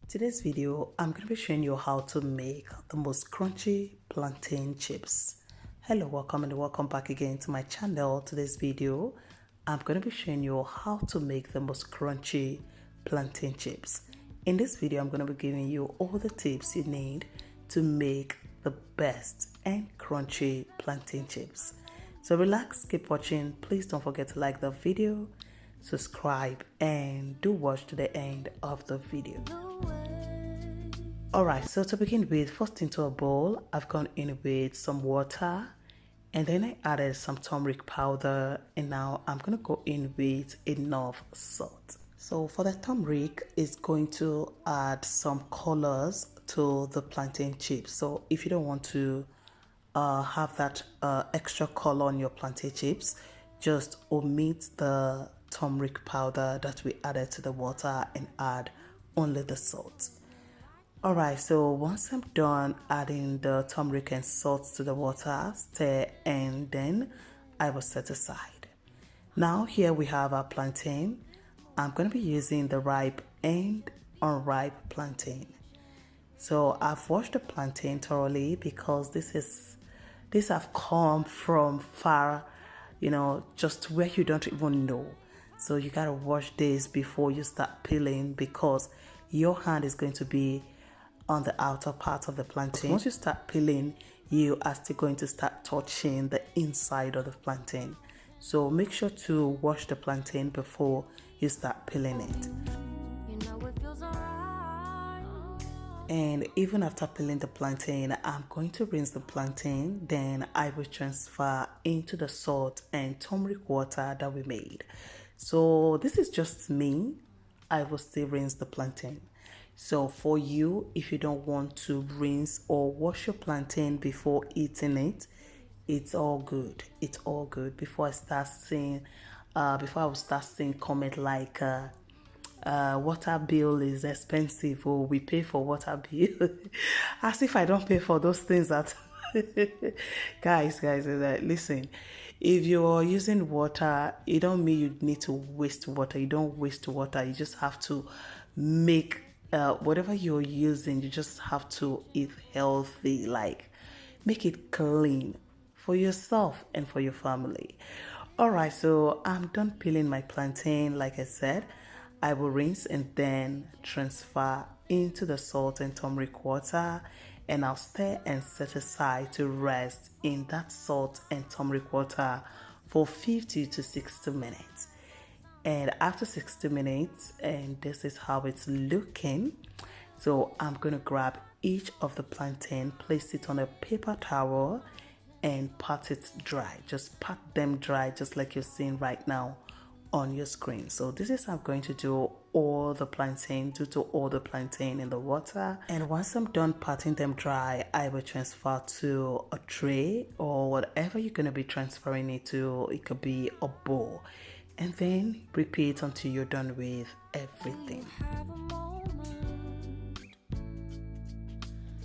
Today's video, I'm going to be showing you how to make the most crunchy plantain chips. Hello, welcome back again to my channel. Today's video, I'm going to be showing you how to make the most crunchy plantain chips. In this video, I'm going to be giving you all the tips you need to make the best and crunchy plantain chips. So relax, keep watching. Please don't forget to like the video, subscribe, and do watch to the end of the video. Alright, so to begin with, first into a bowl, I've gone in with some water and then I added some turmeric powder, and now I'm going to go in with enough salt. So for the turmeric, it's going to add some colors to the plantain chips. So if you don't want to have that extra color on your plantain chips, just omit the turmeric powder that we added to the water and add only the salt. Alright, so once I'm done adding the turmeric and salt to the water, stir, and then I will set aside. Now here we have our plantain. I'm going to be using the ripe and unripe plantain. So I've washed the plantain thoroughly because these have come from far, just where you don't even know. So you gotta wash this before you start peeling because your hand is going to be on the outer part of the plantain. Once you start peeling, you are still going to start touching the inside of the plantain. So make sure to wash the plantain before you start peeling it. And even after peeling the plantain, I'm going to rinse the plantain. Then I will transfer into the salt and turmeric water that we made. So this is just me. I will still rinse the plantain. So for you, if you don't want to rinse or wash your plantain before eating it, it's all good. It's all good. Before I will start seeing comment like water bill is expensive, or we pay for water bill. As if I don't pay for those things that guys, listen, if you're using water, it don't mean you need to waste water. You don't waste water. You just have to make whatever you're using, you just have to eat healthy, like make it clean for yourself and for your family. Alright, so I'm done peeling my plantain. Like I said, I will rinse and then transfer into the salt and turmeric water, and I'll stir and set aside to rest in that salt and turmeric water for 50 to 60 minutes. And after 60 minutes, and this is how it's looking. So I'm going to grab each of the plantain, place it on a paper towel and pat it dry. Just pat them dry, just like you're seeing right now on your screen. So this is how I'm going to do all the plantain, in the water. And once I'm done patting them dry, I will transfer to a tray or whatever you're going to be transferring it to. It could be a bowl. And then repeat until you're done with everything.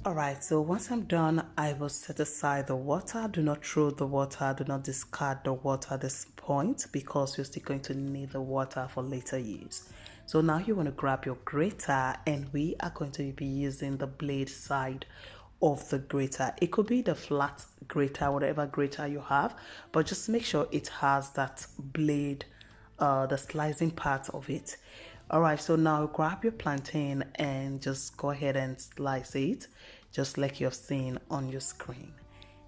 Alright, so once I'm done, I will set aside the water. Do not throw the water, do not discard the water at this point because you're still going to need the water for later use. So now you want to grab your grater, and we are going to be using the blade side of the grater. It could be the flat grater, whatever grater you have, but just make sure it has that blade, the slicing part of it. Alright, so now grab your plantain and just go ahead and slice it just like you've seen on your screen,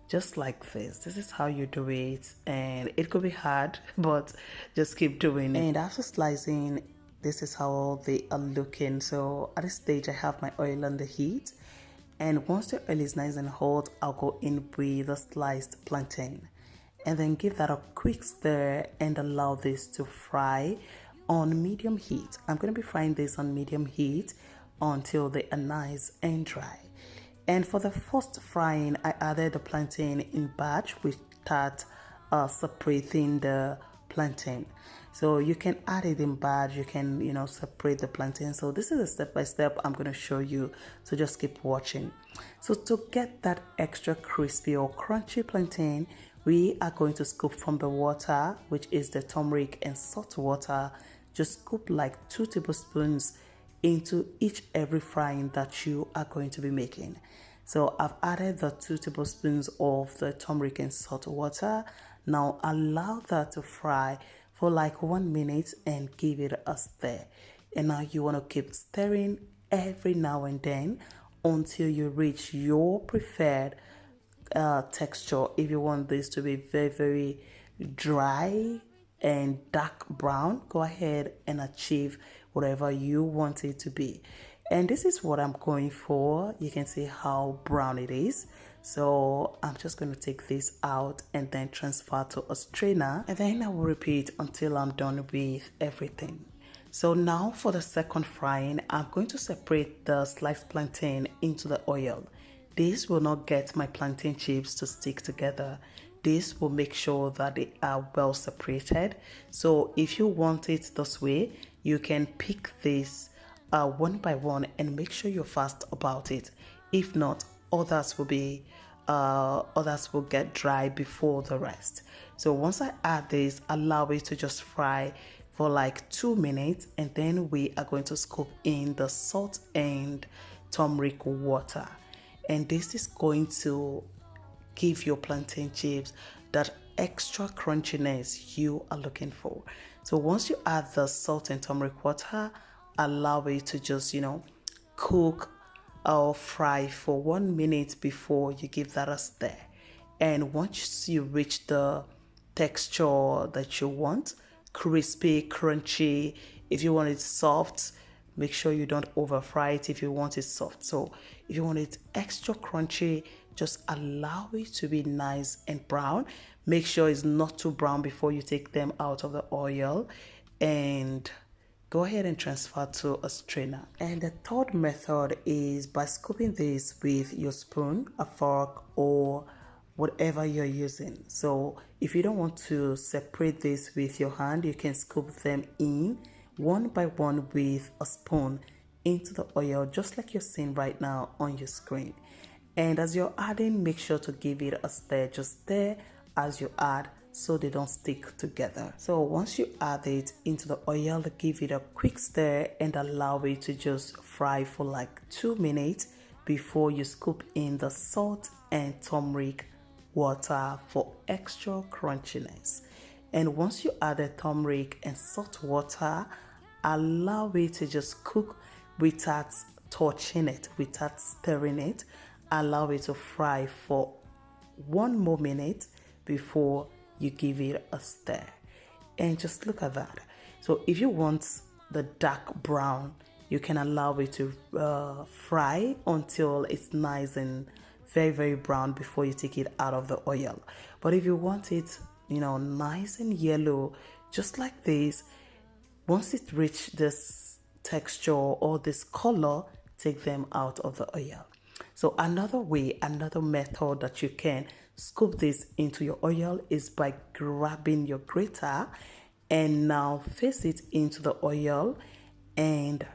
just like this. This is how you do it, and it could be hard, but just keep doing it. And after slicing, this is how they are looking. So at this stage, I have my oil on the heat, and once the oil is nice and hot, I'll go in with the sliced plantain and then give that a quick stir and allow this to fry on medium heat. I'm going to be frying this on medium heat until they are nice and dry. And for the first frying, I added the plantain in batch. We start separating the plantain. So you can add it in batch, you can separate the plantain. So this is a step-by-step I'm going to show you, so just keep watching. So to get that extra crispy or crunchy plantain, we are going to scoop from the water, which is the turmeric and salt water. Just scoop like 2 tablespoons into each every frying that you are going to be making. So I've added the 2 tablespoons of the turmeric and salt water. Now allow that to fry for like 1 minute and give it a stir. And now you want to keep stirring every now and then until you reach your preferred texture. If you want this to be very, very dry and dark brown, go ahead and achieve whatever you want it to be. And this is what I'm going for. You can see how brown it is. So I'm just going to take this out and then transfer to a strainer, and then I will repeat until I'm done with everything. So now for the second frying, I'm going to separate the sliced plantain into the oil. This will not get my plantain chips to stick together. This will make sure that they are well separated. So if you want it this way, you can pick this one by one and make sure you're fast about it. If not, others will get dry before the rest. So once I add this, allow it to just fry for like 2 minutes, and then we are going to scoop in the salt and turmeric water. And this is going to give your plantain chips that extra crunchiness you are looking for. So once you add the salt and turmeric water, allow it to just, cook or fry for 1 minute before you give that a stir. And once you reach the texture that you want, crispy, crunchy, if you want it soft, make sure you don't over fry it if you want it soft. So if you want it extra crunchy, just allow it to be nice and brown. Make sure it's not too brown before you take them out of the oil, and go ahead and transfer to a strainer. And the third method is by scooping this with your spoon, a fork, or whatever you're using. So if you don't want to separate this with your hand, you can scoop them in one by one with a spoon into the oil, just like you're seeing right now on your screen. And as you're adding, make sure to give it a stir. Just stir as you add so they don't stick together. So once you add it into the oil, give it a quick stir and allow it to just fry for like 2 minutes before you scoop in the salt and turmeric water for extra crunchiness. And once you add the turmeric and salt water, allow it to just cook without touching it, without stirring it. Allow it to fry for 1 more minute before you give it a stir. And just look at that. So if you want the dark brown, you can allow it to fry until it's nice and very, very brown before you take it out of the oil. But if you want it, nice and yellow, just like this, once it reaches this texture or this color, take them out of the oil. So another method that you can scoop this into your oil is by grabbing your grater and now face it into the oil and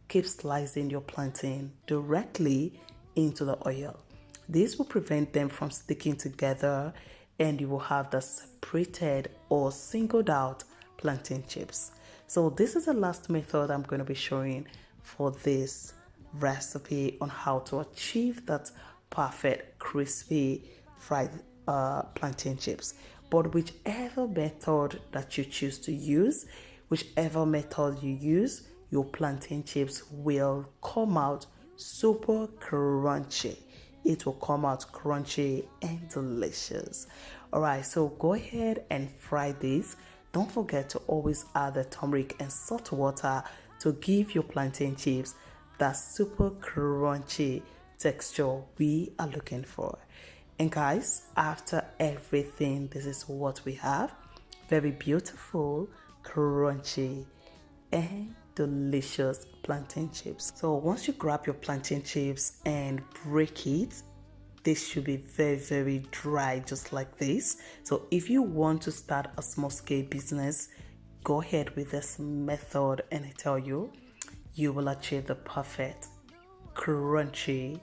keep slicing your plantain directly into the oil. This will prevent them from sticking together, and you will have the separated or singled out plantain chips. So this is the last method I'm going to be showing for this recipe on how to achieve that perfect crispy fried plantain chips. But whichever method that you choose to use, whichever method you use, your plantain chips will come out super crunchy. It will come out crunchy and delicious. All right, so go ahead and fry this. Don't forget to always add the turmeric and salt water to give your plantain chips that super crunchy texture we are looking for. And guys, after everything, this is what we have. Very beautiful, crunchy, and delicious plantain chips. So once you grab your plantain chips and break it, this should be very, very dry, just like this. So if you want to start a small scale business, go ahead with this method, and I tell you, you will achieve the perfect crunchy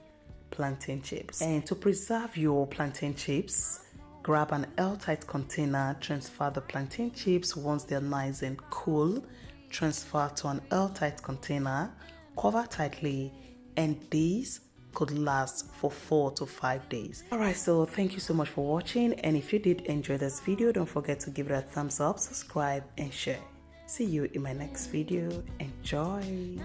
plantain chips. And to preserve your plantain chips, grab an airtight container, transfer the plantain chips once they're nice and cool. Transfer to an airtight container cover tightly, and these could last for 4 to 5 days. Alright, so thank you so much for watching, and if you did enjoy this video, don't forget to give it a thumbs up, subscribe and share. See you in my next video. Enjoy.